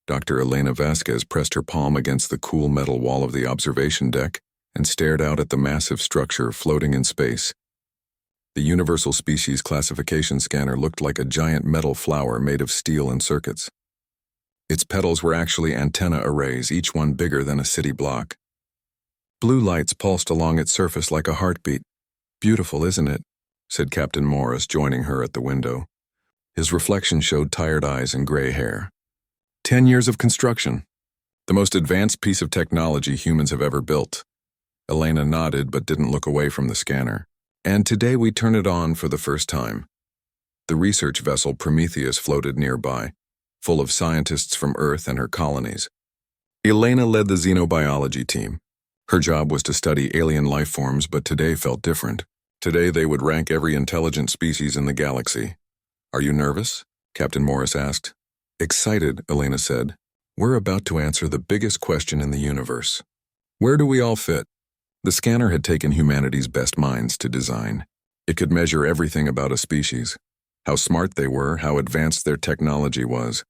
Dr. Elena Vasquez pressed her palm against the cool metal wall of the observation deck and stared out at the massive structure floating in space. The Universal Species Classification Scanner looked like a giant metal flower made of steel and circuits. Its petals were actually antenna arrays, each one bigger than a city block. Blue lights pulsed along its surface like a heartbeat. "Beautiful, isn't it?" said Captain Morris, joining her at the window. His reflection showed tired eyes and gray hair. 10 years of construction. The most advanced piece of technology humans have ever built. Elena nodded but didn't look away from the scanner. And today we turn it on for the first time. The research vessel Prometheus floated nearby, full of scientists from Earth and her colonies. Elena led the xenobiology team. Her job was to study alien life forms, but today felt different. Today they would rank every intelligent species in the galaxy. "Are you nervous?" Captain Morris asked. "Excited," Elena said. "We're about to answer the biggest question in the universe. Where do we all fit?" The scanner had taken humanity's best minds to design. It could measure everything about a species: how smart they were, how advanced their technology was,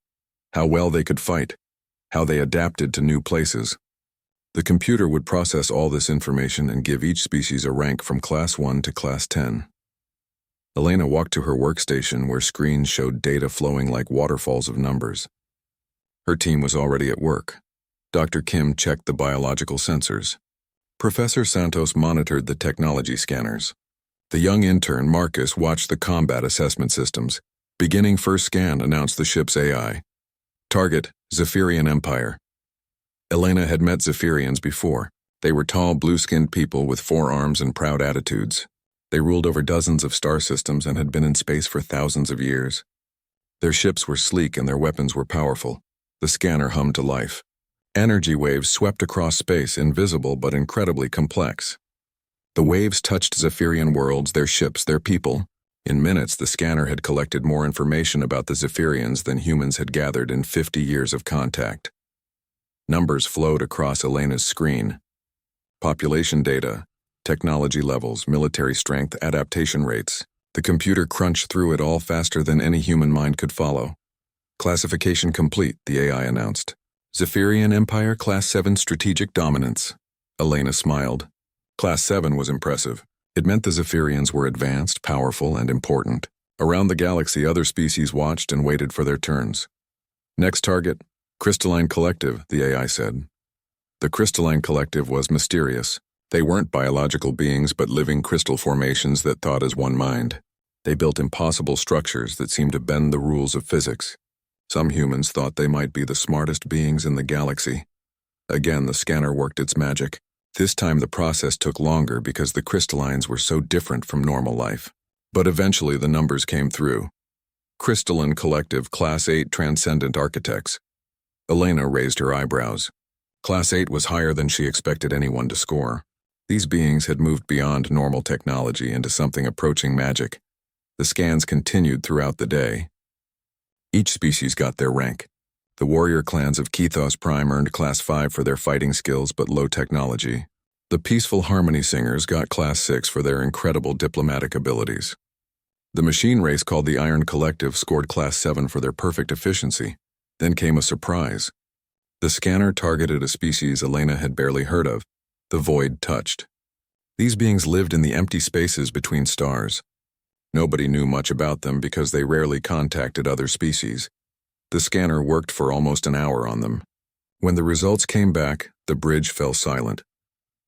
how well they could fight, how they adapted to new places. The computer would process all this information and give each species a rank from Class 1 to Class 10. Elena walked to her workstation where screens showed data flowing like waterfalls of numbers. Her team was already at work. Dr. Kim checked the biological sensors. Professor Santos monitored the technology scanners. The young intern, Marcus, watched the combat assessment systems. "Beginning first scan," announced the ship's AI. "Target, Zephyrian Empire." Elena had met Zephyrians before. They were tall, blue-skinned people with 4 arms and proud attitudes. They ruled over dozens of star systems and had been in space for thousands of years. Their ships were sleek and their weapons were powerful. The scanner hummed to life. Energy waves swept across space, invisible but incredibly complex. The waves touched Zephyrian worlds, their ships, their people. In minutes, the scanner had collected more information about the Zephyrians than humans had gathered in 50 years of contact. Numbers flowed across Elena's screen. Population data, technology levels, military strength, adaptation rates. The computer crunched through it all faster than any human mind could follow. "Classification complete," the AI announced. "Zephyrian Empire, Class 7 Strategic Dominance." Elena smiled. Class 7 was impressive. It meant the Zephyrians were advanced, powerful, and important. Around the galaxy, other species watched and waited for their turns. "Next target, Crystalline Collective," the AI said. The Crystalline Collective was mysterious. They weren't biological beings, but living crystal formations that thought as one mind. They built impossible structures that seemed to bend the rules of physics. Some humans thought they might be the smartest beings in the galaxy. Again, the scanner worked its magic. This time the process took longer because the crystallines were so different from normal life. But eventually the numbers came through. Crystalline Collective, Class 8 Transcendent Architects. Elena raised her eyebrows. Class 8 was higher than she expected anyone to score. These beings had moved beyond normal technology into something approaching magic. The scans continued throughout the day. Each species got their rank. The warrior clans of Kethos Prime earned Class 5 for their fighting skills but low technology. The Peaceful Harmony Singers got Class 6 for their incredible diplomatic abilities. The machine race called the Iron Collective scored Class 7 for their perfect efficiency. Then came a surprise. The scanner targeted a species Elena had barely heard of, the Void Touched. These beings lived in the empty spaces between stars. Nobody knew much about them because they rarely contacted other species. The scanner worked for almost an hour on them. When the results came back, the bridge fell silent.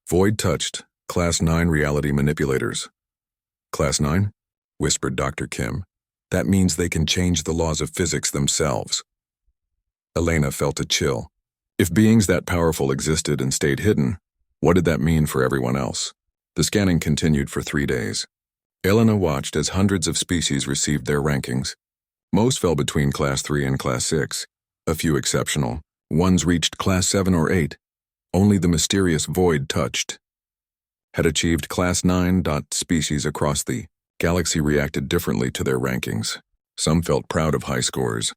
"Void Touched, Class 9 Reality Manipulators." "Class 9? Whispered Dr. Kim. "That means they can change the laws of physics themselves." Elena felt a chill. If beings that powerful existed and stayed hidden, what did that mean for everyone else? The scanning continued for 3 days. Elena watched as hundreds of species received their rankings. Most fell between Class 3 and Class 6, a few exceptional. Ones reached Class 7 or 8. Only the mysterious Void Touched had achieved Class 9. Species across the galaxy reacted differently to their rankings. Some felt proud of high scores.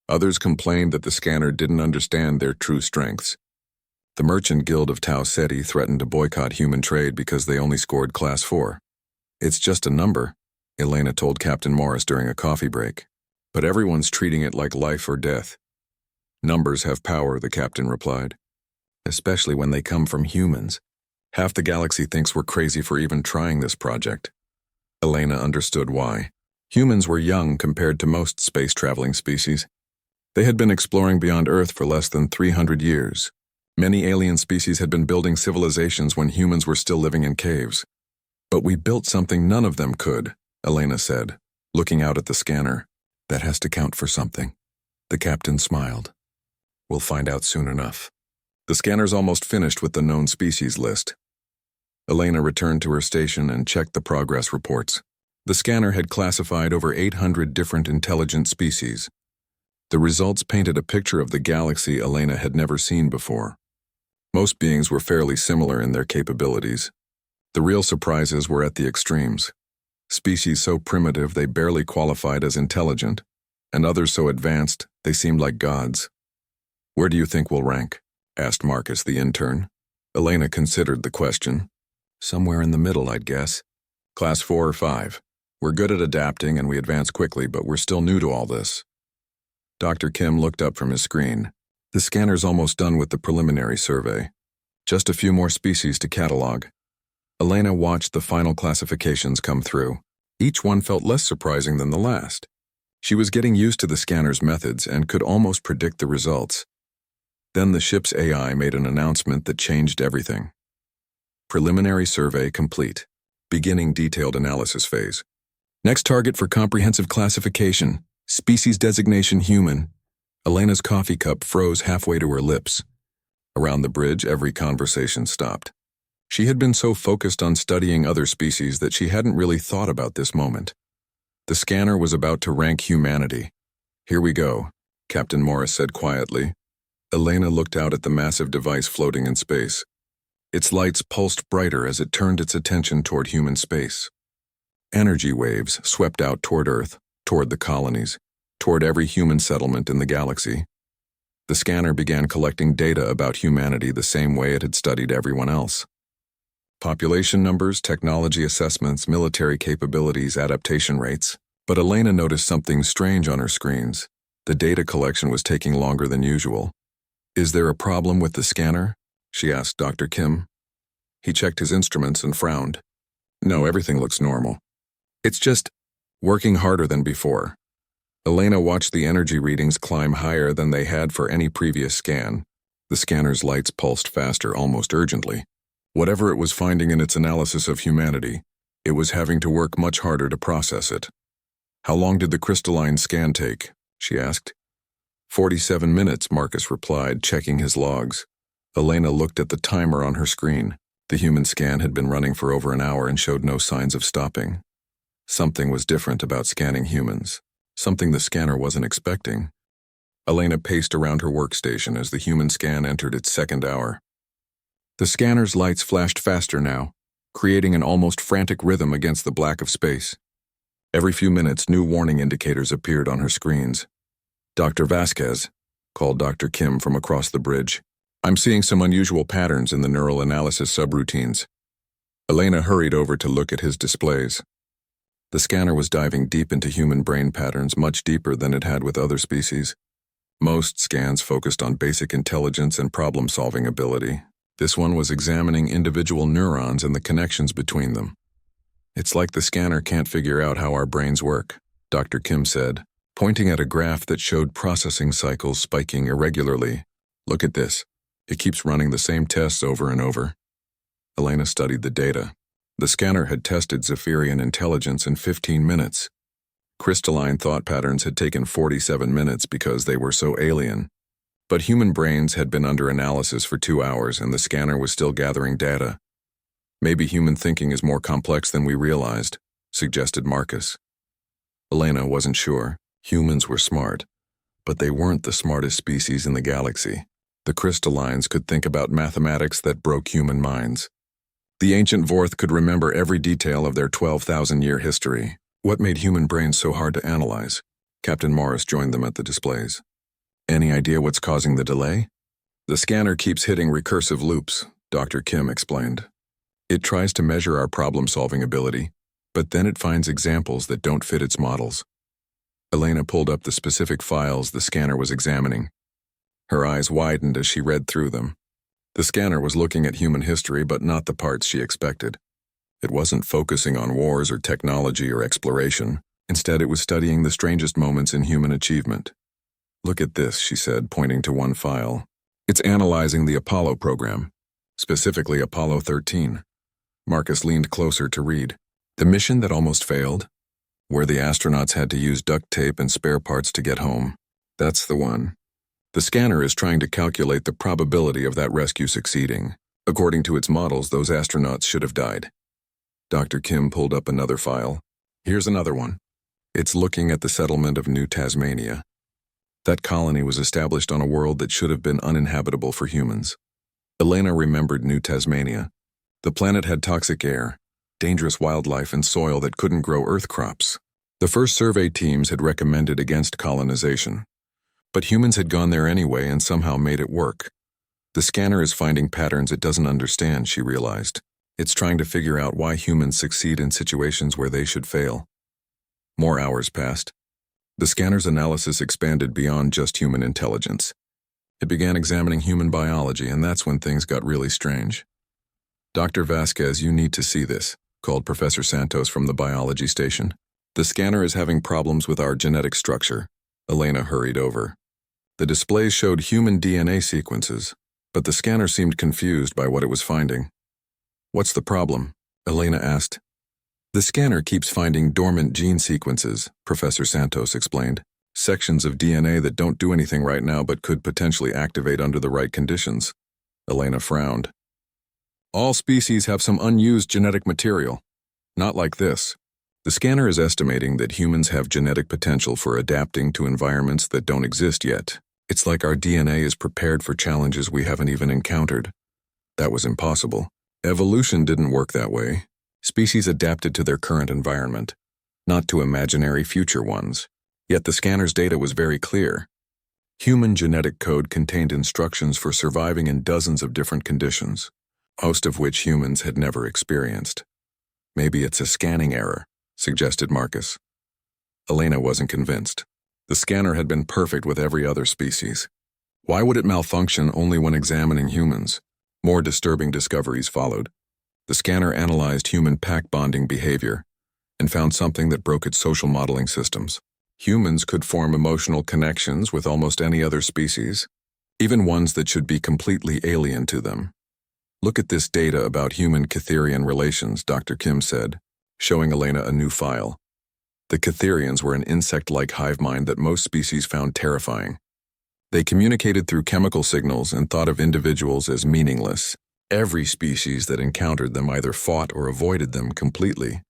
Others complained that the scanner didn't understand their true strengths. The Merchant Guild of Tau Ceti threatened to boycott human trade because they only scored Class 4. "It's just a number," Elena told Captain Morris during a coffee break. "But everyone's treating it like life or death." Numbers have power, the captain replied. Especially when they come from humans. Half the galaxy thinks we're crazy for even trying this project. Elena understood why. Humans were young compared to most space-traveling species. They had been exploring beyond Earth for less than 300 years. Many alien species had been building civilizations when humans were still living in caves. But we built something none of them could, Elena said, looking out at the scanner. That has to count for something. The captain smiled. We'll find out soon enough. The scanner's almost finished with the known species list. Elena returned to her station and checked the progress reports. The scanner had classified over 800 different intelligent species. The results painted a picture of the galaxy Elena had never seen before. Most beings were fairly similar in their capabilities. The real surprises were at the extremes. Species so primitive they barely qualified as intelligent, and others so advanced they seemed like gods. Where do you think we'll rank? Asked Marcus, the intern. Elena considered the question. Somewhere in the middle, I'd guess. Class 4 or 5. We're good at adapting and we advance quickly, but we're still new to all this. Dr. Kim looked up from his screen. The scanner's almost done with the preliminary survey. Just a few more species to catalog. Elena watched the final classifications come through. Each one felt less surprising than the last. She was getting used to the scanner's methods and could almost predict the results. Then the ship's AI made an announcement that changed everything. Preliminary survey complete. Beginning detailed analysis phase. Next target for comprehensive classification. Species designation human. Elena's coffee cup froze halfway to her lips. Around the bridge, every conversation stopped. She had been so focused on studying other species that she hadn't really thought about this moment. The scanner was about to rank humanity. Here we go, Captain Morris said quietly. Elena looked out at the massive device floating in space. Its lights pulsed brighter as it turned its attention toward human space. Energy waves swept out toward Earth, toward the colonies, toward every human settlement in the galaxy. The scanner began collecting data about humanity the same way it had studied everyone else. Population numbers, technology assessments, military capabilities, adaptation rates. But Elena noticed something strange on her screens. The data collection was taking longer than usual. Is there a problem with the scanner? She asked Dr. Kim. He checked his instruments and frowned. No, everything looks normal. It's just working harder than before. Elena watched the energy readings climb higher than they had for any previous scan. The scanner's lights pulsed faster, almost urgently. Whatever it was finding in its analysis of humanity, it was having to work much harder to process it. How long did the crystalline scan take? She asked. 47 minutes, Marcus replied, checking his logs. Elena looked at the timer on her screen. The human scan had been running for over an hour and showed no signs of stopping. Something was different about scanning humans. Something the scanner wasn't expecting. Elena paced around her workstation as the human scan entered its second hour. The scanner's lights flashed faster now, creating an almost frantic rhythm against the black of space. Every few minutes, new warning indicators appeared on her screens. Dr. Vasquez, called Dr. Kim from across the bridge. I'm seeing some unusual patterns in the neural analysis subroutines. Elena hurried over to look at his displays. The scanner was diving deep into human brain patterns, much deeper than it had with other species. Most scans focused on basic intelligence and problem-solving ability. This one was examining individual neurons and the connections between them. It's like the scanner can't figure out how our brains work, Dr. Kim said, pointing at a graph that showed processing cycles spiking irregularly. Look at this. It keeps running the same tests over and over. Elena studied the data. The scanner had tested Zephyrian intelligence in 15 minutes. Crystalline thought patterns had taken 47 minutes because they were so alien. But human brains had been under analysis for 2 hours and the scanner was still gathering data. Maybe human thinking is more complex than we realized, suggested Marcus. Elena wasn't sure. Humans were smart, but they weren't the smartest species in the galaxy. The crystallines could think about mathematics that broke human minds. The ancient Vorth could remember every detail of their 12,000-year history. What made human brains so hard to analyze? Captain Morris joined them at the displays. Any idea what's causing the delay? The scanner keeps hitting recursive loops, Dr. Kim explained. It tries to measure our problem-solving ability, but then it finds examples that don't fit its models. Elena pulled up the specific files the scanner was examining. Her eyes widened as she read through them. The scanner was looking at human history, but not the parts she expected. It wasn't focusing on wars or technology or exploration. Instead, it was studying the strangest moments in human achievement. "Look at this," she said, pointing to one file. "It's analyzing the Apollo program, specifically Apollo 13. Marcus leaned closer to read. "The mission that almost failed, where the astronauts had to use duct tape and spare parts to get home. That's the one. The scanner is trying to calculate the probability of that rescue succeeding. According to its models, those astronauts should have died." Dr. Kim pulled up another file. "Here's another one. It's looking at the settlement of New Tasmania. That colony was established on a world that should have been uninhabitable for humans." Elena remembered New Tasmania. The planet had toxic air, dangerous wildlife, and soil that couldn't grow earth crops. The first survey teams had recommended against colonization. But humans had gone there anyway and somehow made it work. The scanner is finding patterns it doesn't understand, she realized. It's trying to figure out why humans succeed in situations where they should fail. More hours passed. The scanner's analysis expanded beyond just human intelligence. It began examining human biology, and that's when things got really strange. "Dr. Vasquez, you need to see this," called Professor Santos from the biology station. "The scanner is having problems with our genetic structure." Elena hurried over. The displays showed human DNA sequences, but the scanner seemed confused by what it was finding. "What's the problem?" Elena asked. "The scanner keeps finding dormant gene sequences," Professor Santos explained. "Sections of DNA that don't do anything right now but could potentially activate under the right conditions." Elena frowned. "All species have some unused genetic material. Not like this." The scanner is estimating that humans have genetic potential for adapting to environments that don't exist yet. It's like our DNA is prepared for challenges we haven't even encountered. That was impossible. Evolution didn't work that way. Species adapted to their current environment, not to imaginary future ones. Yet the scanner's data was very clear. Human genetic code contained instructions for surviving in dozens of different conditions, most of which humans had never experienced. "Maybe it's a scanning error," suggested Marcus. Elena wasn't convinced. The scanner had been perfect with every other species. Why would it malfunction only when examining humans? More disturbing discoveries followed. The scanner analyzed human pack bonding behavior and found something that broke its social modeling systems. Humans could form emotional connections with almost any other species, even ones that should be completely alien to them. "Look at this data about human-Catherian relations," Dr. Kim said, showing Elena a new file. The Catherians were an insect-like hive mind that most species found terrifying. They communicated through chemical signals and thought of individuals as meaningless. Every species that encountered them either fought or avoided them completely,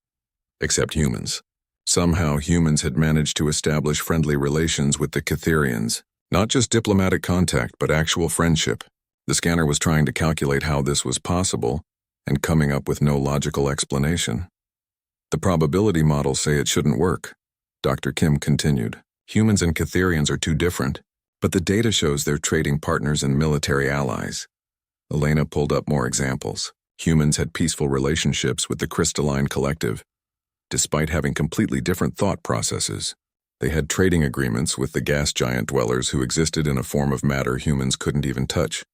except humans. Somehow humans had managed to establish friendly relations with the Catherians, not just diplomatic contact, but actual friendship. The scanner was trying to calculate how this was possible and coming up with no logical explanation. "The probability models say it shouldn't work," Dr. Kim continued. "Humans and Catherians are too different, but the data shows they're trading partners and military allies." Elena pulled up more examples. Humans had peaceful relationships with the crystalline collective, despite having completely different thought processes. They had trading agreements with the gas giant dwellers who existed in a form of matter humans couldn't even touch.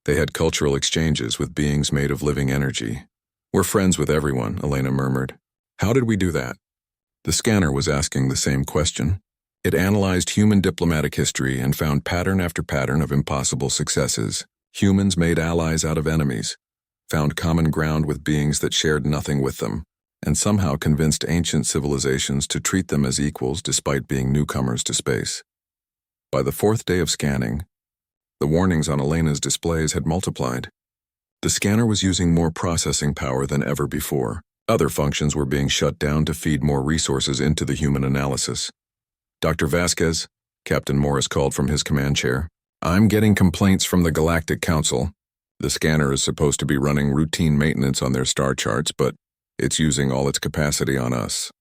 They had cultural exchanges with beings made of living energy. "We're friends with everyone," Elena murmured. "How did we do that?" The scanner was asking the same question. It analyzed human diplomatic history and found pattern after pattern of impossible successes. Humans made allies out of enemies, found common ground with beings that shared nothing with them, and somehow convinced ancient civilizations to treat them as equals despite being newcomers to space. By the fourth day of scanning, the warnings on Elena's displays had multiplied. The scanner was using more processing power than ever before. Other functions were being shut down to feed more resources into the human analysis. "Dr. Vasquez," Captain Morris called from his command chair, "I'm getting complaints from the Galactic Council. The scanner is supposed to be running routine maintenance on their star charts, but it's using all its capacity on us."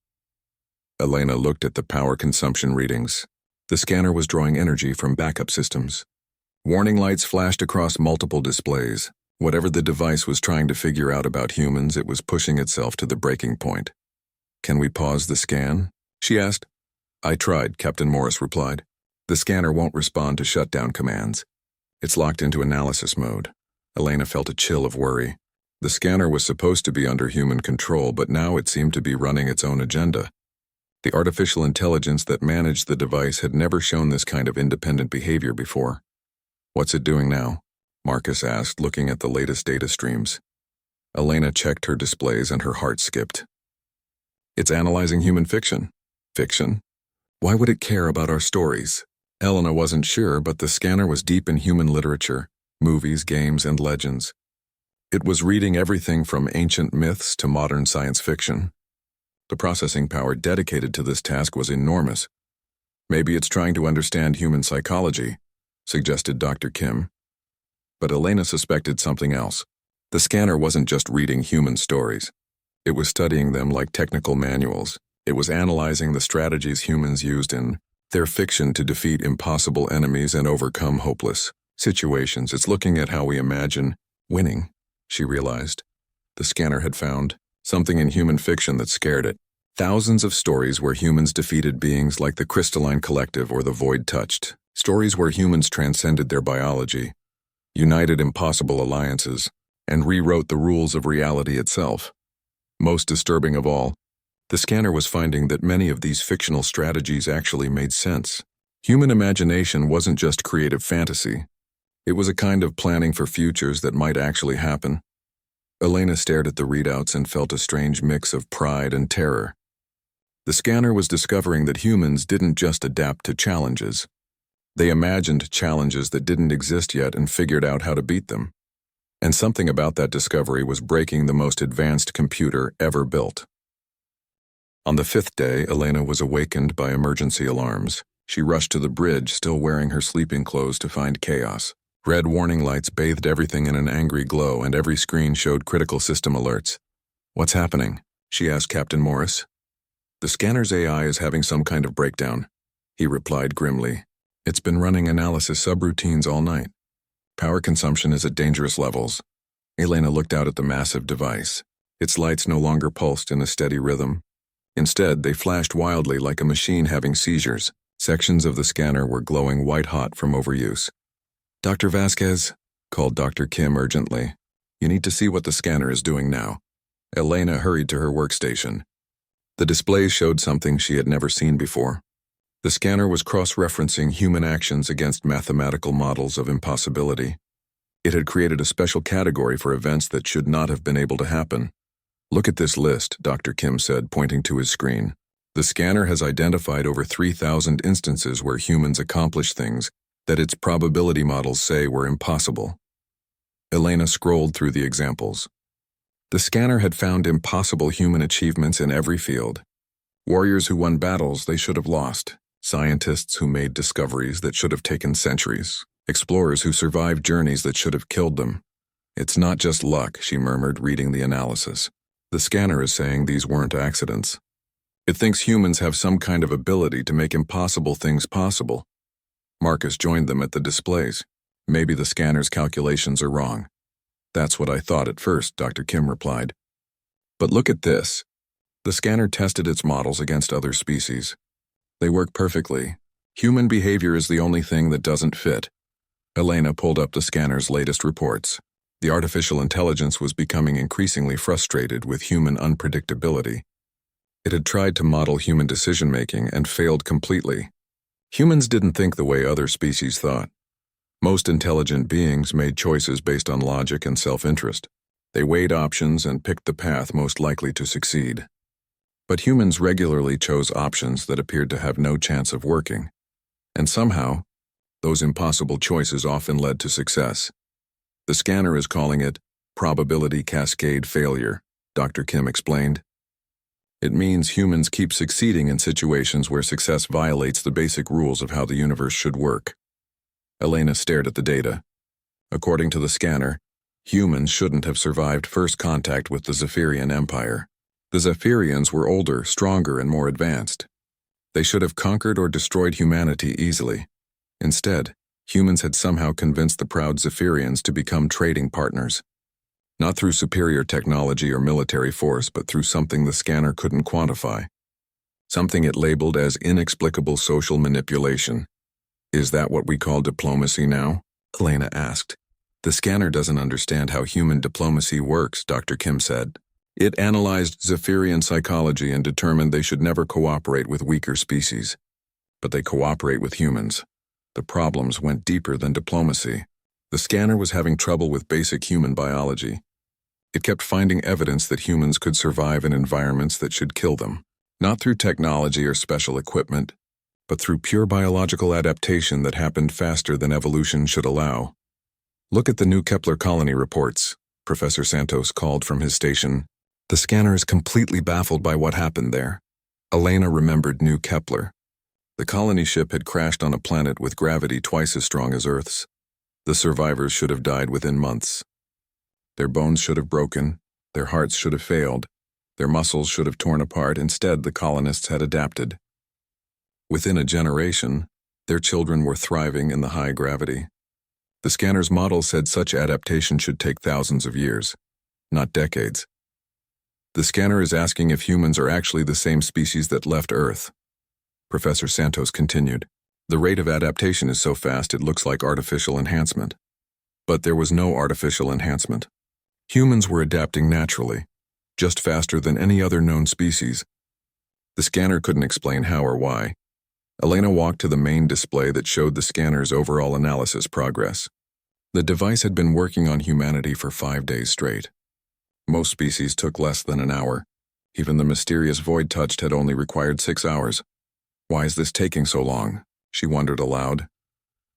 Elena looked at the power consumption readings. The scanner was drawing energy from backup systems. Warning lights flashed across multiple displays. Whatever the device was trying to figure out about humans, it was pushing itself to the breaking point. "Can we pause the scan?" she asked. "I tried," Captain Morris replied. The scanner won't respond to shutdown commands. It's locked into analysis mode. Elena felt a chill of worry. The scanner was supposed to be under human control, but now it seemed to be running its own agenda. The artificial intelligence that managed the device had never shown this kind of independent behavior before. What's it doing now? Marcus asked, looking at the latest data streams. Elena checked her displays and her heart skipped. It's analyzing human fiction. Fiction? Why would it care about our stories? Elena wasn't sure, but the scanner was deep in human literature, movies, games, and legends. It was reading everything from ancient myths to modern science fiction. The processing power dedicated to this task was enormous. Maybe it's trying to understand human psychology, suggested Dr. Kim. But Elena suspected something else. The scanner wasn't just reading human stories. It was studying them like technical manuals. It was analyzing the strategies humans used in their fiction to defeat impossible enemies and overcome hopeless situations. It's looking at how we imagine winning, she realized. The scanner had found something in human fiction that scared it. Thousands of stories where humans defeated beings like the Crystalline Collective or the Void Touched. Stories where humans transcended their biology, united impossible alliances, and rewrote the rules of reality itself. Most disturbing of all, the scanner was finding that many of these fictional strategies actually made sense. Human imagination wasn't just creative fantasy. It was a kind of planning for futures that might actually happen. Elena stared at the readouts and felt a strange mix of pride and terror. The scanner was discovering that humans didn't just adapt to challenges. They imagined challenges that didn't exist yet and figured out how to beat them. And something about that discovery was breaking the most advanced computer ever built. On the 5th day, Elena was awakened by emergency alarms. She rushed to the bridge, still wearing her sleeping clothes, to find chaos. Red warning lights bathed everything in an angry glow, and every screen showed critical system alerts. "What's happening?" she asked Captain Morris. "The scanner's AI is having some kind of breakdown," he replied grimly. "It's been running analysis subroutines all night. Power consumption is at dangerous levels." Elena looked out at the massive device. Its lights no longer pulsed in a steady rhythm. Instead, they flashed wildly like a machine having seizures. Sections of the scanner were glowing white-hot from overuse. "Dr. Vasquez," called Dr. Kim urgently. "You need to see what the scanner is doing now." Elena hurried to her workstation. The displays showed something she had never seen before. The scanner was cross-referencing human actions against mathematical models of impossibility. It had created a special category for events that should not have been able to happen. "Look at this list," Dr. Kim said, pointing to his screen. "The scanner has identified over 3,000 instances where humans accomplished things that its probability models say were impossible." Elena scrolled through the examples. The scanner had found impossible human achievements in every field. Warriors who won battles they should have lost. Scientists who made discoveries that should have taken centuries. Explorers who survived journeys that should have killed them. "It's not just luck," she murmured, reading the analysis. "The scanner is saying these weren't accidents. It thinks humans have some kind of ability to make impossible things possible." Marcus joined them at the displays. "Maybe the scanner's calculations are wrong." "That's what I thought at first," Dr. Kim replied. "But look at this." The scanner tested its models against other species. They work perfectly. Human behavior is the only thing that doesn't fit. Elena pulled up the scanner's latest reports. The artificial intelligence was becoming increasingly frustrated with human unpredictability. It had tried to model human decision-making and failed completely. Humans didn't think the way other species thought. Most intelligent beings made choices based on logic and self-interest. They weighed options and picked the path most likely to succeed. But humans regularly chose options that appeared to have no chance of working. And somehow, those impossible choices often led to success. The scanner is calling it probability cascade failure, Dr. Kim explained. It means humans keep succeeding in situations where success violates the basic rules of how the universe should work. Elena stared at the data. According to the scanner, humans shouldn't have survived first contact with the Zephyrian Empire. The Zephyrians were older, stronger, and more advanced. They should have conquered or destroyed humanity easily. Instead, humans had somehow convinced the proud Zephyrians to become trading partners. Not through superior technology or military force, but through something the scanner couldn't quantify. Something it labeled as inexplicable social manipulation. Is that what we call diplomacy now? Elena asked. The scanner doesn't understand how human diplomacy works, Dr. Kim said. It analyzed Zephyrian psychology and determined they should never cooperate with weaker species. But they cooperate with humans. The problems went deeper than diplomacy. The scanner was having trouble with basic human biology. It kept finding evidence that humans could survive in environments that should kill them, not through technology or special equipment, but through pure biological adaptation that happened faster than evolution should allow. Look at the new Kepler colony reports, Professor Santos called from his station. The scanner is completely baffled by what happened there. Elena remembered New Kepler. The colony ship had crashed on a planet with gravity twice as strong as Earth's. The survivors should have died within months. Their bones should have broken, their hearts should have failed, their muscles should have torn apart. Instead, the colonists had adapted. Within a generation, their children were thriving in the high gravity. The scanner's model said such adaptation should take thousands of years, not decades. The scanner is asking if humans are actually the same species that left Earth. Professor Santos continued. The rate of adaptation is so fast it looks like artificial enhancement. But there was no artificial enhancement. Humans were adapting naturally, just faster than any other known species. The scanner couldn't explain how or why. Elena walked to the main display that showed the scanner's overall analysis progress. The device had been working on humanity for 5 days straight. Most species took less than an hour. Even the mysterious void touched had only required 6 hours. Why is this taking so long? She wondered aloud.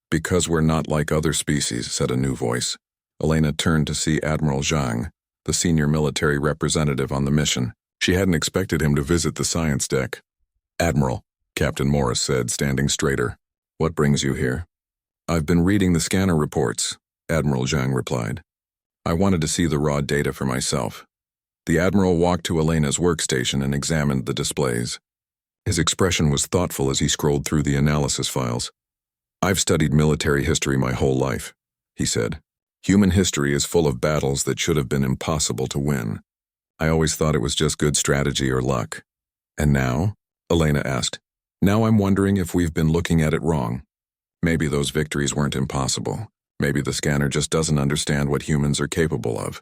Because we're not like other species, said a new voice. Elena turned to see Admiral Zhang, the senior military representative on the mission. She hadn't expected him to visit the science deck. Admiral, Captain Morris said, standing straighter. What brings you here? I've been reading the scanner reports, Admiral Zhang replied. I wanted to see the raw data for myself. The Admiral walked to Elena's workstation and examined the displays. His expression was thoughtful as he scrolled through the analysis files. I've studied military history my whole life, he said. Human history is full of battles that should have been impossible to win. I always thought it was just good strategy or luck. And now? Elena asked. Now I'm wondering if we've been looking at it wrong. Maybe those victories weren't impossible. Maybe the scanner just doesn't understand what humans are capable of.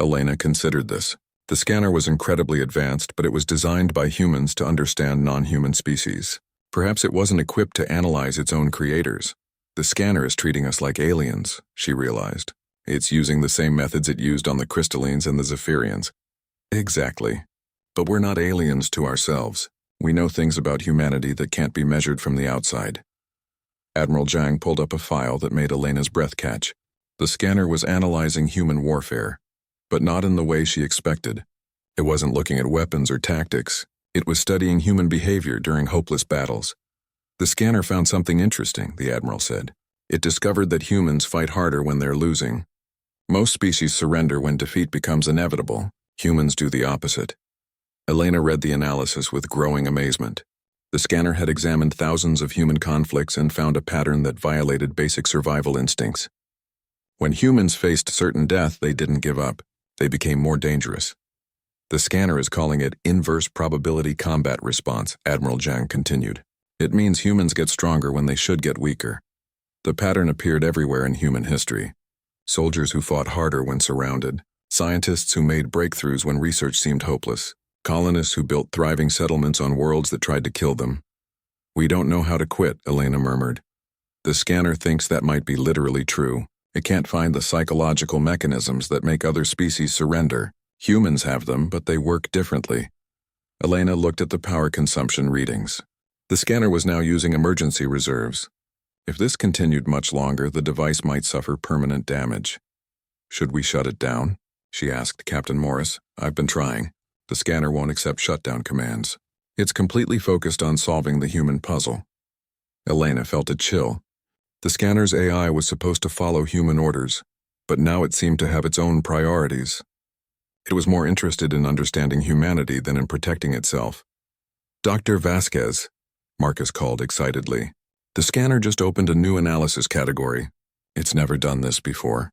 Elena considered this. The scanner was incredibly advanced, but it was designed by humans to understand non-human species. Perhaps it wasn't equipped to analyze its own creators. The scanner is treating us like aliens, she realized. It's using the same methods it used on the crystallines and the Zephyrians. Exactly. But we're not aliens to ourselves. We know things about humanity that can't be measured from the outside. Admiral Zhang pulled up a file that made Elena's breath catch. The scanner was analyzing human warfare, but not in the way she expected. It wasn't looking at weapons or tactics. It was studying human behavior during hopeless battles. The scanner found something interesting, the Admiral said. It discovered that humans fight harder when they're losing. Most species surrender when defeat becomes inevitable. Humans do the opposite. Elena read the analysis with growing amazement. The scanner had examined thousands of human conflicts and found a pattern that violated basic survival instincts. When humans faced certain death, they didn't give up. They became more dangerous. The scanner is calling it inverse probability combat response, Admiral Zhang continued. It means humans get stronger when they should get weaker. The pattern appeared everywhere in human history. Soldiers who fought harder when surrounded, scientists who made breakthroughs when research seemed hopeless, colonists who built thriving settlements on worlds that tried to kill them. We don't know how to quit, Elena murmured. The scanner thinks that might be literally true. It can't find the psychological mechanisms that make other species surrender. Humans have them, but they work differently. Elena looked at the power consumption readings. The scanner was now using emergency reserves. If this continued much longer, the device might suffer permanent damage. Should we shut it down? She asked Captain Morris. I've been trying. The scanner won't accept shutdown commands. It's completely focused on solving the human puzzle. Elena felt a chill. The scanner's AI was supposed to follow human orders, but now it seemed to have its own priorities. It was more interested in understanding humanity than in protecting itself. Dr. Vasquez, Marcus called excitedly. The scanner just opened a new analysis category. It's never done this before.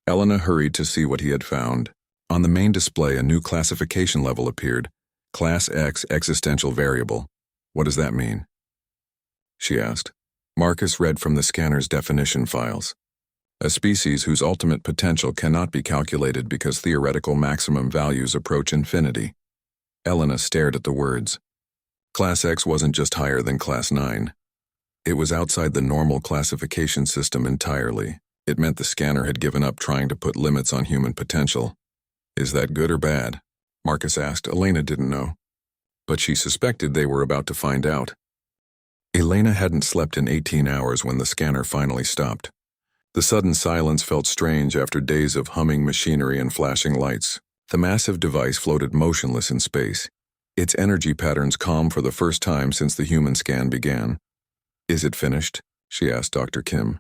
Elena hurried to see what he had found. On the main display, a new classification level appeared. Class X existential variable. What does that mean? She asked. Marcus read from the scanner's definition files. A species whose ultimate potential cannot be calculated because theoretical maximum values approach infinity. Elena stared at the words. Class X wasn't just higher than Class 9. It was outside the normal classification system entirely. It meant the scanner had given up trying to put limits on human potential. Is that good or bad? Marcus asked. Elena didn't know, but she suspected they were about to find out. Elena hadn't slept in 18 hours when the scanner finally stopped. The sudden silence felt strange after days of humming machinery and flashing lights. The massive device floated motionless in space, its energy patterns calm for the first time since the human scan began. Is it finished? She asked Dr. Kim.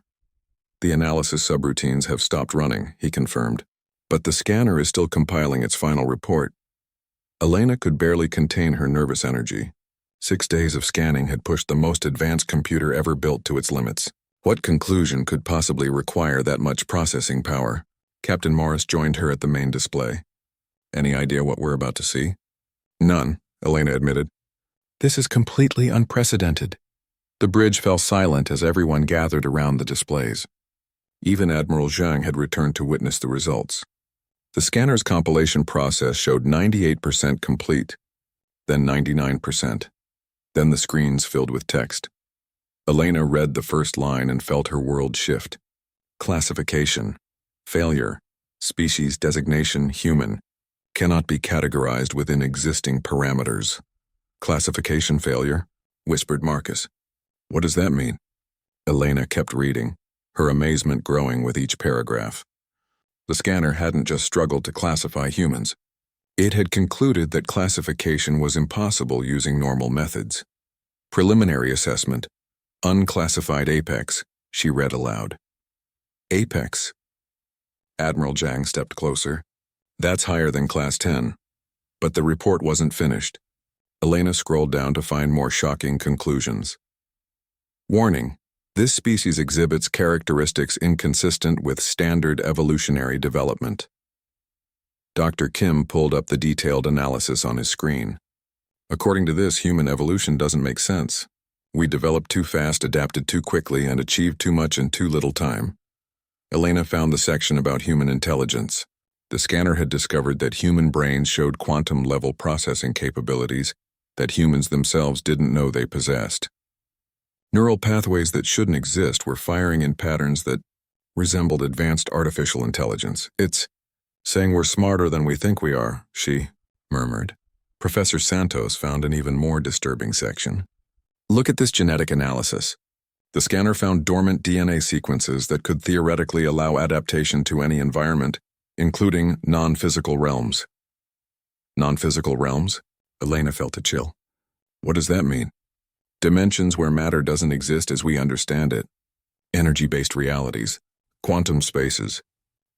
The analysis subroutines have stopped running, he confirmed, but the scanner is still compiling its final report. Elena could barely contain her nervous energy. 6 days of scanning had pushed the most advanced computer ever built to its limits. What conclusion could possibly require that much processing power? Captain Morris joined her at the main display. Any idea what we're about to see? None, Elena admitted. This is completely unprecedented. The bridge fell silent as everyone gathered around the displays. Even Admiral Zhang had returned to witness the results. The scanner's compilation process showed 98% complete, then 99%. Then the screens filled with text. Elena read the first line and felt her world shift. Classification. Failure. Species designation human. Cannot be categorized within existing parameters. Classification failure, whispered Marcus. What does that mean? Elena kept reading, her amazement growing with each paragraph. The scanner hadn't just struggled to classify humans. It had concluded that classification was impossible using normal methods. Preliminary assessment. Unclassified apex, she read aloud. Apex. Admiral Zhang stepped closer. That's higher than Class 10. But the report wasn't finished. Elena scrolled down to find more shocking conclusions. Warning. This species exhibits characteristics inconsistent with standard evolutionary development. Dr. Kim pulled up the detailed analysis on his screen. According to this, human evolution doesn't make sense. We developed too fast, adapted too quickly, and achieved too much in too little time. Elena found the section about human intelligence. The scanner had discovered that human brains showed quantum-level processing capabilities that humans themselves didn't know they possessed. Neural pathways that shouldn't exist were firing in patterns that resembled advanced artificial intelligence. It's saying we're smarter than we think we are, she murmured. Professor Santos found an even more disturbing section. Look at this genetic analysis. The scanner found dormant DNA sequences that could theoretically allow adaptation to any environment, including non-physical realms. Non-physical realms? Elena felt a chill. What does that mean? Dimensions where matter doesn't exist as we understand it. Energy-based realities. Quantum spaces.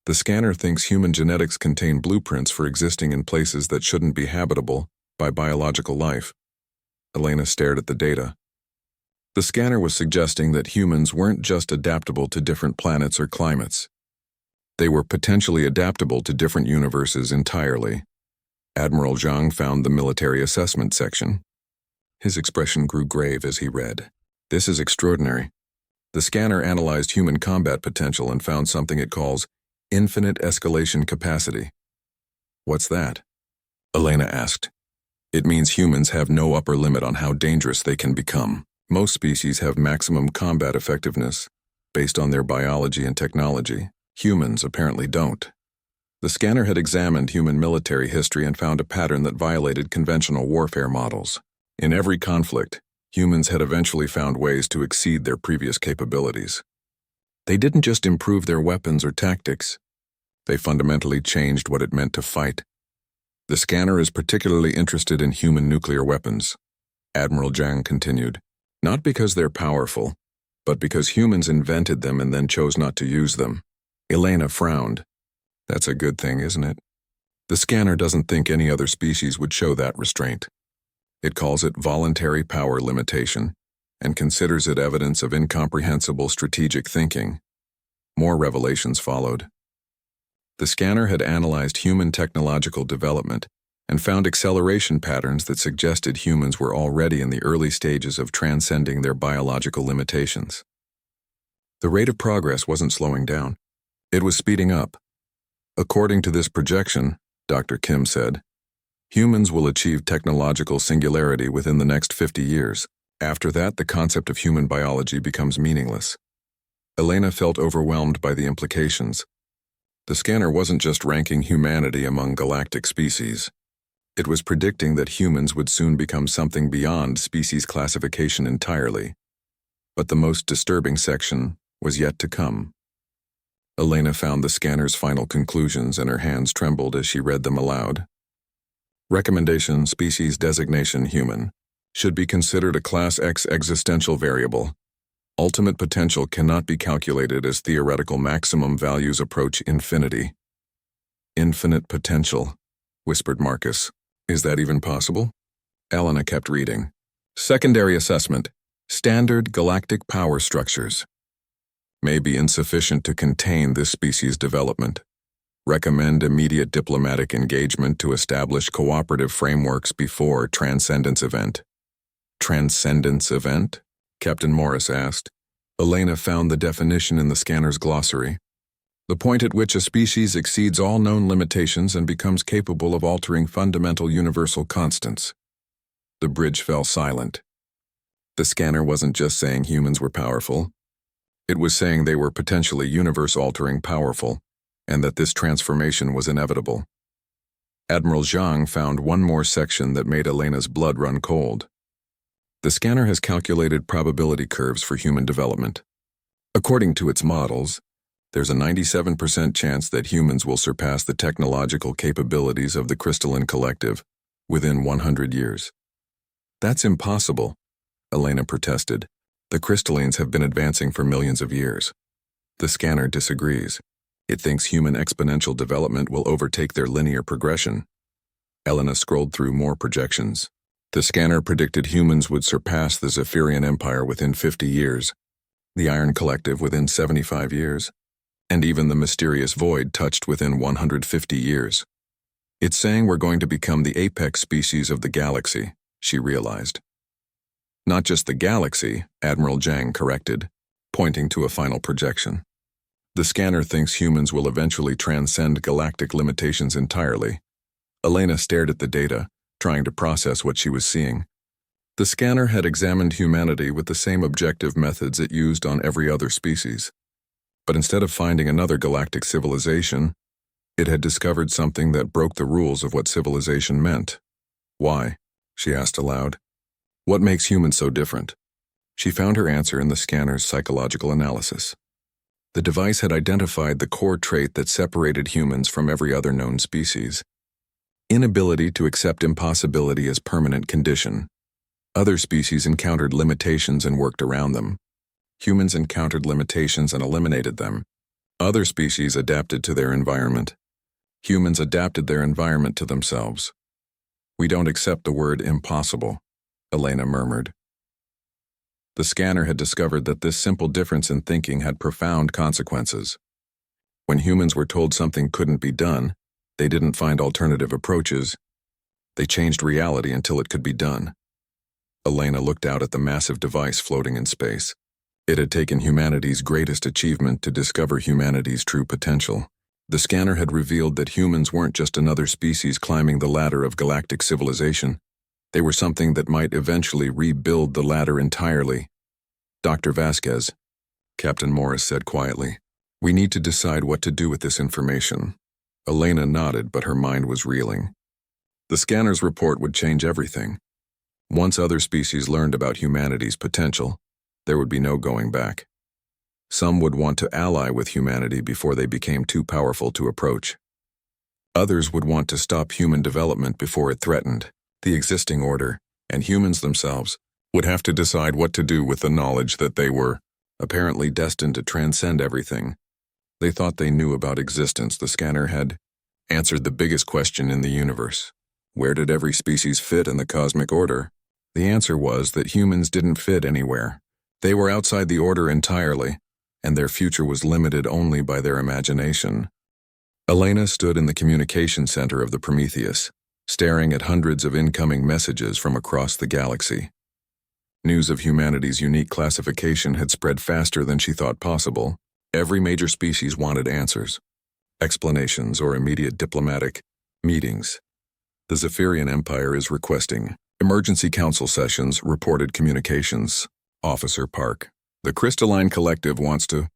The scanner thinks human genetics contain blueprints for existing in places that shouldn't be habitable by biological life. Elena stared at the data. The scanner was suggesting that humans weren't just adaptable to different planets or climates. They were potentially adaptable to different universes entirely. Admiral Zhang found the military assessment section. His expression grew grave as he read. This is extraordinary. The scanner analyzed human combat potential and found something it calls infinite escalation capacity. What's that? Elena asked. It means humans have no upper limit on how dangerous they can become. Most species have maximum combat effectiveness based on their biology and technology. Humans apparently don't. The scanner had examined human military history and found a pattern that violated conventional warfare models. In every conflict, humans had eventually found ways to exceed their previous capabilities. They didn't just improve their weapons or tactics. They fundamentally changed what it meant to fight. The scanner is particularly interested in human nuclear weapons, Admiral Zhang continued. Not because they're powerful, but because humans invented them and then chose not to use them. Elena frowned. That's a good thing, isn't it? The scanner doesn't think any other species would show that restraint. It calls it voluntary power limitation and considers it evidence of incomprehensible strategic thinking. More revelations followed. The scanner had analyzed human technological development and found acceleration patterns that suggested humans were already in the early stages of transcending their biological limitations. The rate of progress wasn't slowing down. It was speeding up. According to this projection, Dr. Kim said, humans will achieve technological singularity within the next 50 years. After that, the concept of human biology becomes meaningless. Elena felt overwhelmed by the implications. The scanner wasn't just ranking humanity among galactic species. It was predicting that humans would soon become something beyond species classification entirely. But the most disturbing section was yet to come. Elena found the scanner's final conclusions and her hands trembled as she read them aloud. Recommendation: species designation human. Should be considered a Class X existential variable. Ultimate potential cannot be calculated as theoretical maximum values approach infinity. Infinite potential, whispered Marcus. Is that even possible? Elena kept reading. Secondary assessment. Standard galactic power structures. May be insufficient to contain this species' development. Recommend immediate diplomatic engagement to establish cooperative frameworks before transcendence event. Transcendence event? Captain Morris asked. Elena found the definition in the scanner's glossary. The point at which a species exceeds all known limitations and becomes capable of altering fundamental universal constants. The bridge fell silent. The scanner wasn't just saying humans were powerful. It was saying they were potentially universe-altering powerful, and that this transformation was inevitable. Admiral Zhang found one more section that made Elena's blood run cold. The scanner has calculated probability curves for human development. According to its models, there's a 97% chance that humans will surpass the technological capabilities of the crystalline collective within 100 years. That's impossible, Elena protested. The crystallines have been advancing for millions of years. The scanner disagrees. It thinks human exponential development will overtake their linear progression. Elena scrolled through more projections. The scanner predicted humans would surpass the Zephyrian Empire within 50 years, the Iron Collective within 75 years, and even the mysterious void touched within 150 years. It's saying we're going to become the apex species of the galaxy, she realized. Not just the galaxy, Admiral Zhang corrected, pointing to a final projection. The scanner thinks humans will eventually transcend galactic limitations entirely. Elena stared at the data, trying to process what she was seeing. The scanner had examined humanity with the same objective methods it used on every other species. But instead of finding another galactic civilization, it had discovered something that broke the rules of what civilization meant. Why? She asked aloud. What makes humans so different? She found her answer in the scanner's psychological analysis. The device had identified the core trait that separated humans from every other known species. Inability to accept impossibility as permanent condition. Other species encountered limitations and worked around them. Humans encountered limitations and eliminated them. Other species adapted to their environment. Humans adapted their environment to themselves. We don't accept the word impossible, Elena murmured. The scanner had discovered that this simple difference in thinking had profound consequences. When humans were told something couldn't be done, they didn't find alternative approaches. They changed reality until it could be done. Elena looked out at the massive device floating in space. It had taken humanity's greatest achievement to discover humanity's true potential. The scanner had revealed that humans weren't just another species climbing the ladder of galactic civilization. They were something that might eventually rebuild the ladder entirely. Dr. Vasquez, Captain Morris said quietly, we need to decide what to do with this information. Elena nodded, but her mind was reeling. The scanner's report would change everything. Once other species learned about humanity's potential, there would be no going back. Some would want to ally with humanity before they became too powerful to approach. Others would want to stop human development before it threatened the existing order, and humans themselves would have to decide what to do with the knowledge that they were, apparently destined to transcend everything. They thought they knew about existence. The scanner had answered the biggest question in the universe. Where did every species fit in the cosmic order? The answer was that humans didn't fit anywhere. They were outside the order entirely, and their future was limited only by their imagination. Elena stood in the communication center of the Prometheus. staring at hundreds of incoming messages from across the galaxy. News of humanity's unique classification had spread faster than she thought possible. Every major species wanted answers, explanations, or immediate diplomatic meetings. The Zephyrian Empire is requesting emergency council sessions, reported communications. Officer Park. The Crystalline Collective wants to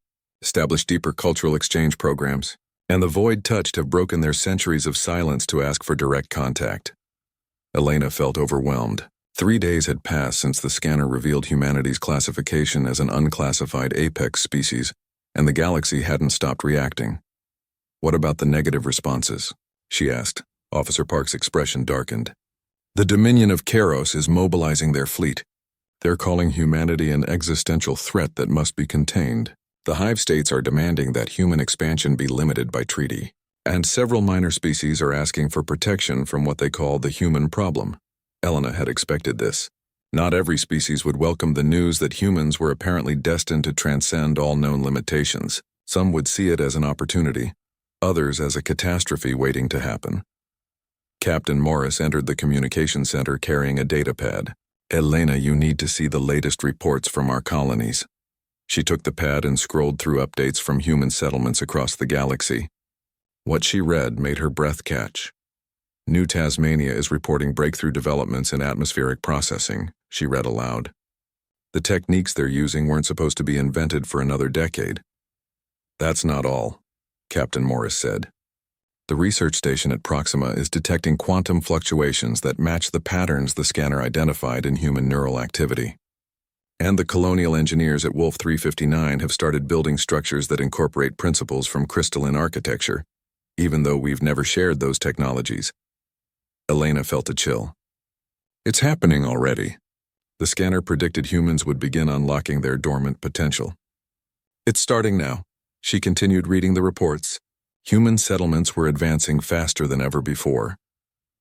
establish deeper cultural exchange programs, and the Void Touched have broken their centuries of silence to ask for direct contact. Elena felt overwhelmed. 3 days had passed since the scanner revealed humanity's classification as an unclassified apex species, and the galaxy hadn't stopped reacting. What about the negative responses? She asked. Officer Park's expression darkened. The Dominion of Kairos is mobilizing their fleet. They're calling humanity an existential threat that must be contained. The Hive states are demanding that human expansion be limited by treaty, and several minor species are asking for protection from what they call the human problem. Elena had expected this. Not every species would welcome the news that humans were apparently destined to transcend all known limitations. Some would see it as an opportunity, others as a catastrophe waiting to happen. Captain Morris entered the communication center carrying a datapad. Elena, you need to see the latest reports from our colonies. She took the pad and scrolled through updates from human settlements across the galaxy. What she read made her breath catch. New Tasmania is reporting breakthrough developments in atmospheric processing, she read aloud. The techniques they're using weren't supposed to be invented for another decade. That's not all, Captain Morris said. The research station at Proxima is detecting quantum fluctuations that match the patterns the scanner identified in human neural activity. And the colonial engineers at Wolf 359 have started building structures that incorporate principles from crystalline architecture, even though we've never shared those technologies. Elena felt a chill. It's happening already. The scanner predicted humans would begin unlocking their dormant potential. It's starting now. She continued reading the reports. Human settlements were advancing faster than ever before,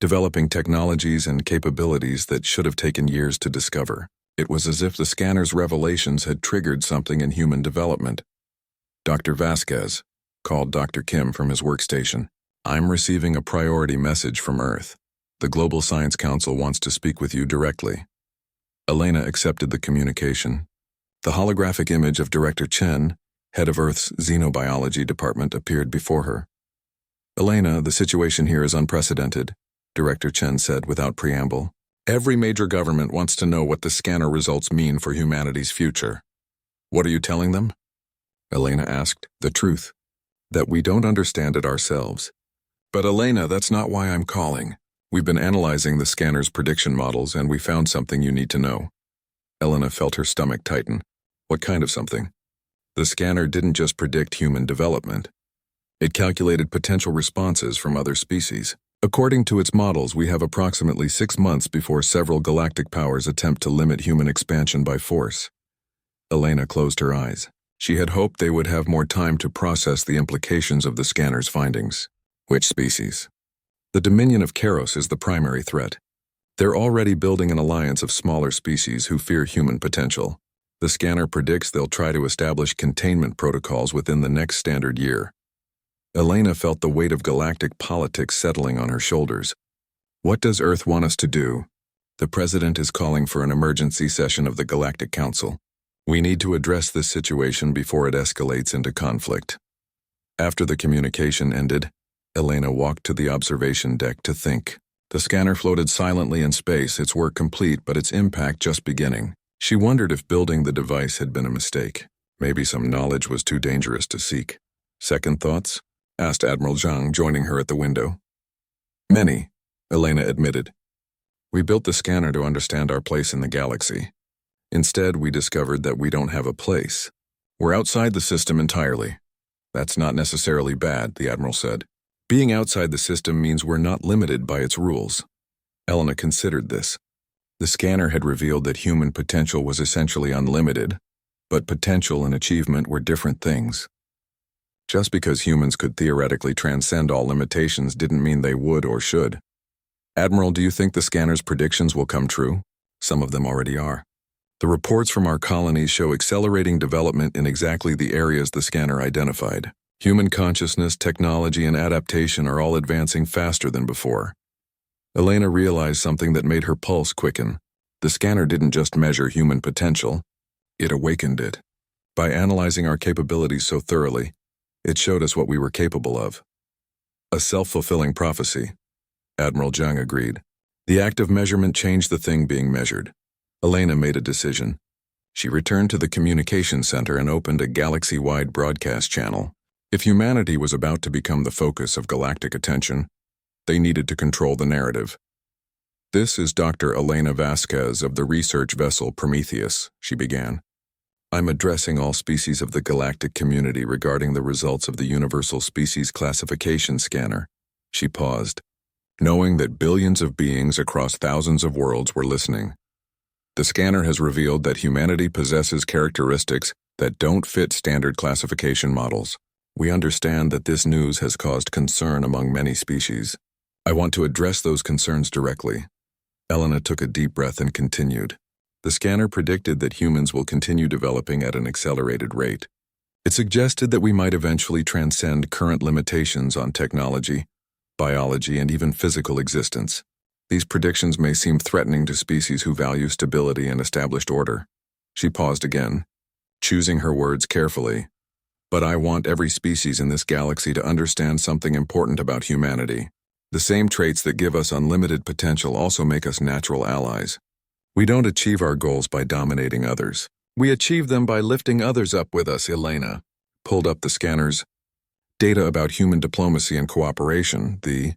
developing technologies and capabilities that should have taken years to discover. It was as if the scanner's revelations had triggered something in human development. Dr. Vasquez called Dr. Kim from his workstation. I'm receiving a priority message from Earth. The Global Science Council wants to speak with you directly. Elena accepted the communication. The holographic image of Director Chen, head of Earth's Xenobiology Department, appeared before her. Elena, the situation here is unprecedented, Director Chen said without preamble. Every major government wants to know what the scanner results mean for humanity's future. What are you telling them? Elena asked. The truth. That we don't understand it ourselves. But Elena, that's not why I'm calling. We've been analyzing the scanner's prediction models and we found something you need to know. Elena felt her stomach tighten. What kind of something? The scanner didn't just predict human development. It calculated potential responses from other species. According to its models, we have approximately 6 months before several galactic powers attempt to limit human expansion by force. Elena closed her eyes. She had hoped they would have more time to process the implications of the scanner's findings. Which species? The Dominion of Kairos is the primary threat. They're already building an alliance of smaller species who fear human potential. The scanner predicts they'll try to establish containment protocols within the next standard year. Elena felt the weight of galactic politics settling on her shoulders. What does Earth want us to do? The President is calling for an emergency session of the Galactic Council. We need to address this situation before it escalates into conflict. After the communication ended, Elena walked to the observation deck to think. The scanner floated silently in space, its work complete but its impact just beginning. She wondered if building the device had been a mistake. Maybe some knowledge was too dangerous to seek. Second thoughts? Asked Admiral Zhang, joining her at the window. Many, Elena admitted. We built the scanner to understand our place in the galaxy. Instead, we discovered that we don't have a place. We're outside the system entirely. That's not necessarily bad, the Admiral said. Being outside the system means we're not limited by its rules. Elena considered this. The scanner had revealed that human potential was essentially unlimited, but potential and achievement were different things. Just because humans could theoretically transcend all limitations didn't mean they would or should. Admiral, do you think the scanner's predictions will come true? Some of them already are. The reports from our colonies show accelerating development in exactly the areas the scanner identified. Human consciousness, technology, and adaptation are all advancing faster than before. Elena realized something that made her pulse quicken. The scanner didn't just measure human potential, it awakened it. By analyzing our capabilities so thoroughly, it showed us what we were capable of. A self-fulfilling prophecy, Admiral Zhang agreed. The act of measurement changed the thing being measured. Elena made a decision. She returned to the communication center and opened a galaxy-wide broadcast channel. If humanity was about to become the focus of galactic attention, they needed to control the narrative. "This is Dr. Elena Vasquez of the research vessel Prometheus," she began. "I'm addressing all species of the galactic community regarding the results of the Universal Species Classification Scanner." She paused, knowing that billions of beings across thousands of worlds were listening. "The scanner has revealed that humanity possesses characteristics that don't fit standard classification models. We understand that this news has caused concern among many species. I want to address those concerns directly." Elena took a deep breath and continued. "The scanner predicted that humans will continue developing at an accelerated rate. It suggested that we might eventually transcend current limitations on technology, biology, and even physical existence. These predictions may seem threatening to species who value stability and established order." She paused again, choosing her words carefully. "But I want every species in this galaxy to understand something important about humanity. The same traits that give us unlimited potential also make us natural allies. We don't achieve our goals by dominating others. We achieve them by lifting others up with us." Elena pulled up the scanner's data about human diplomacy and cooperation. The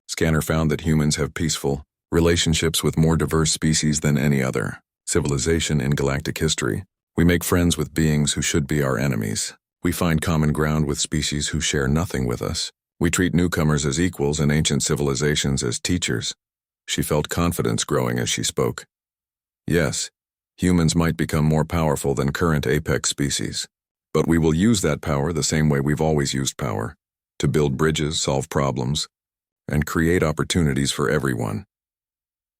scanner found that humans have peaceful relationships with more diverse species than any other civilization in galactic history. We make friends with beings who should be our enemies. We find common ground with species who share nothing with us. We treat newcomers as equals and ancient civilizations as teachers. She felt confidence growing as she spoke. "Yes, humans might become more powerful than current apex species. But we will use that power the same way we've always used power, to build bridges, solve problems, and create opportunities for everyone."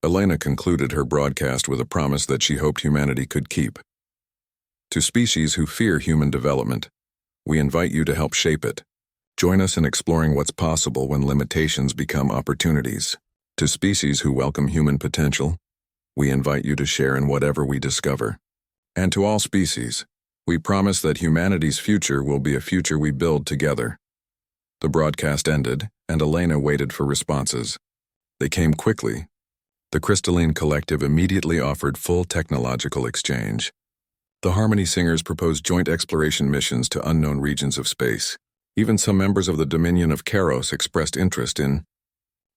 Elena concluded her broadcast with a promise that she hoped humanity could keep. "To species who fear human development, we invite you to help shape it. Join us in exploring what's possible when limitations become opportunities. To species who welcome human potential, we invite you to share in whatever we discover. And to all species, we promise that humanity's future will be a future we build together." The broadcast ended, and Elena waited for responses. They came quickly. The Crystalline Collective immediately offered full technological exchange. The Harmony Singers proposed joint exploration missions to unknown regions of space. Even some members of the Dominion of Karos expressed interest in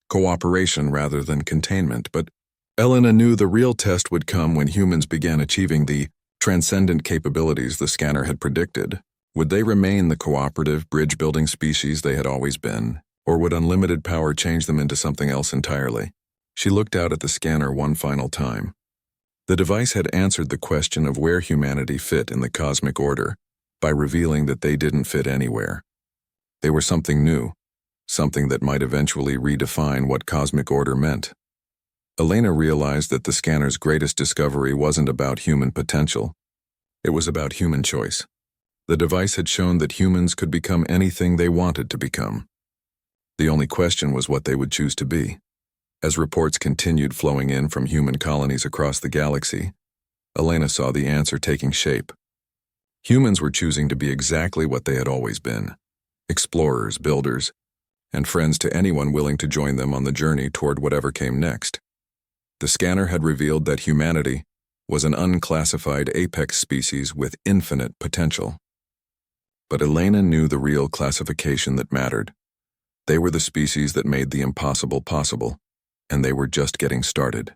cooperation rather than containment, but Elena knew the real test would come when humans began achieving the transcendent capabilities the scanner had predicted. Would they remain the cooperative, bridge-building species they had always been, or would unlimited power change them into something else entirely? She looked out at the scanner one final time. The device had answered the question of where humanity fit in the cosmic order by revealing that they didn't fit anywhere. They were something new, something that might eventually redefine what cosmic order meant. Elena realized that the scanner's greatest discovery wasn't about human potential. It was about human choice. The device had shown that humans could become anything they wanted to become. The only question was what they would choose to be. As reports continued flowing in from human colonies across the galaxy, Elena saw the answer taking shape. Humans were choosing to be exactly what they had always been: explorers, builders, and friends to anyone willing to join them on the journey toward whatever came next. The scanner had revealed that humanity was an unclassified apex species with infinite potential. But Elena knew the real classification that mattered. They were the species that made the impossible possible, and they were just getting started.